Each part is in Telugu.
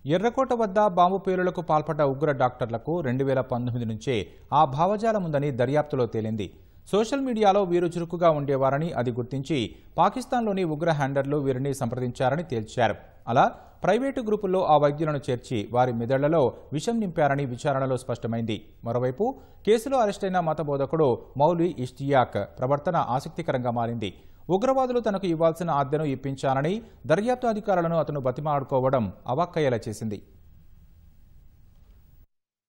ఎర్రకోట వద్ద బాంబు పేలులకు పాల్పడ్డ ఉగ్ర డాక్టర్లకు 2019 నుంచే ఆ భావజాలం ఉందని దర్యాప్తులో తేలింది. సోషల్ మీడియాలో వీరు చురుకుగా ఉండేవారని అది గుర్తించి పాకిస్తాన్లోని ఉగ్ర హ్యాండర్లు వీరిని సంప్రదించారని తేల్చారు. అలా ప్రైవేటు గ్రూపుల్లో ఆ వైద్యులను చేర్చి వారి మెదళ్లలో విషం నింపారని విచారణలో స్పష్టమైంది. మరోవైపు కేసులో అరెస్టైన మత బోధకుడు మౌల్వీ ఇష్తియాక్ ప్రవర్తన ఆసక్తికరంగా మారింది. ఉగ్రవాదులు తనకు ఇవ్వాల్సిన ఆజ్ఞను ఇప్పించానని దర్యాప్తు అధికారులను అతను బతిమాడుకోవడం అవాక్కయ్యేలా చేసింది.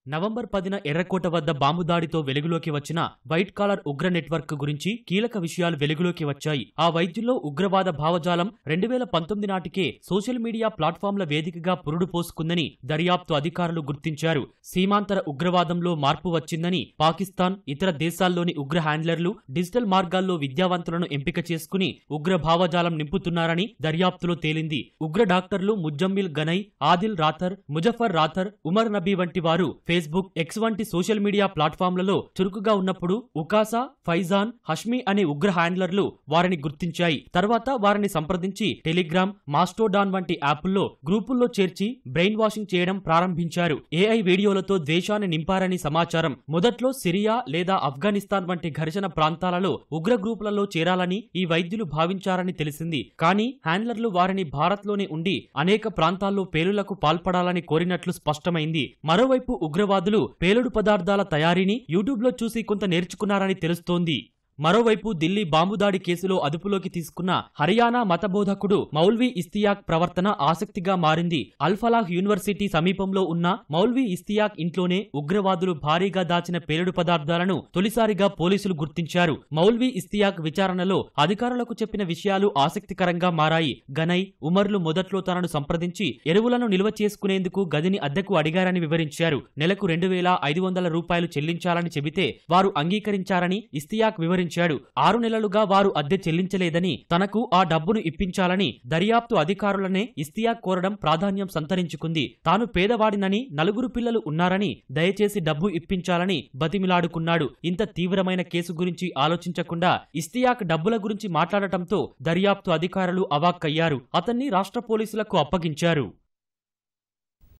నవంబర్ 10న ఎర్రకోట వద్ద బాంబు దాడితో వెలుగులోకి వచ్చిన వైట్ కాలర్ ఉగ్ర నెట్వర్క్ గురించి కీలక విషయాలు వెలుగులోకి వచ్చాయి. ఆ వైద్యుల్లో ఉగ్రవాద భావజాలం 2019 నాటికే సోషల్ మీడియా ప్లాట్ఫామ్ల వేదికగా పురుడు పోసుకుందని దర్యాప్తు అధికారులు గుర్తించారు. సీమాంతర ఉగ్రవాదంలో మార్పు వచ్చిందని, పాకిస్తాన్, ఇతర దేశాల్లోని ఉగ్ర హ్యాండ్లర్లు డిజిటల్ మార్గాల్లో విద్యావంతులను ఎంపిక చేసుకుని ఉగ్ర భావజాలం నింపుతున్నారని దర్యాప్తులో తేలింది. ఉగ్ర డాక్టర్లు ముజమ్మిల్ గనై, ఆదిల్ రాథర్, ముజఫర్ రాథర్, ఉమర్ నబీ వంటి వారు ఫేస్బుక్, ఎక్స్ వంటి సోషల్ మీడియా ప్లాట్ఫామ్లలో చురుకుగా ఉన్నప్పుడు ఉకాసా, ఫైజాన్, హష్మీ అనే ఉగ్ర హ్యాండ్లర్లు వారిని గుర్తించాయి. తర్వాత వారిని సంప్రదించి టెలిగ్రామ్, మాస్టోడాన్ వంటి యాప్ల్లో గ్రూపుల్లో చేర్చి బ్రెయిన్ వాషింగ్ చేయడం ప్రారంభించారు. ఏఐ వీడియోలతో ద్వేషాన్ని నింపారని సమాచారం. మొదట్లో సిరియా లేదా ఆఫ్ఘనిస్తాన్ వంటి ఘర్షణ ప్రాంతాలలో ఉగ్ర గ్రూపులలో చేరాలని ఈ వైద్యులు భావించారని తెలిసింది. కానీ హ్యాండ్లర్లు వారిని భారత్లోనే ఉండి అనేక ప్రాంతాల్లో పేలులకు పాల్పడాలని కోరినట్లు స్పష్టమైంది. మరోవైపు ఉగ్రవాదులు పేలుడు పదార్థాల తయారీని యూట్యూబ్లో చూసి కొంత నేర్చుకున్నారని తెలుస్తోంది. మరోవైపు ఢిల్లీ బాంబు దాడి కేసులో అదుపులోకి తీసుకున్న హర్యానా మతబోధకుడు మౌల్వీ ఇష్తియాక్ ప్రవర్తన ఆసక్తిగా మారింది. అల్ఫలాహ్ యూనివర్సిటీ సమీపంలో ఉన్న మౌల్వీ ఇష్తియాక్ ఇంట్లోనే ఉగ్రవాదులు భారీగా దాచిన పేలుడు పదార్థాలను తొలిసారిగా పోలీసులు గుర్తించారు. మౌల్వీ ఇష్తియాక్ విచారణలో అధికారులకు చెప్పిన విషయాలు ఆసక్తికరంగా మారాయి. గనై, ఉమర్లు మొదట్లో తనను సంప్రదించి ఎరువులను నిల్వ చేసుకునేందుకు గదిని అద్దెకు అడిగారని వివరించారు. నెలకు 2,500 రూపాయలు చెల్లించాలని చెబితే వారు అంగీకరించారని ఇష్తియాక్ వివరించారు. 6 నెలలుగా వారు అద్దె చెల్లించలేదని, తనకు ఆ డబ్బును ఇప్పించాలని దర్యాప్తు అధికారులనే ఇష్తియాక్ కోరడం ప్రాధాన్యం సంతరించుకుంది. తాను పేదవాడినని, 4 పిల్లలు ఉన్నారని, దయచేసి డబ్బు ఇప్పించాలని బతిమిలాడుకున్నాడు. ఇంత తీవ్రమైన కేసు గురించి ఆలోచించకుండా ఇష్తియాక్ డబ్బుల గురించి మాట్లాడటంతో దర్యాప్తు అధికారులు అవాక్కయ్యారు. అతన్ని రాష్ట్ర పోలీసులకు అప్పగించారు.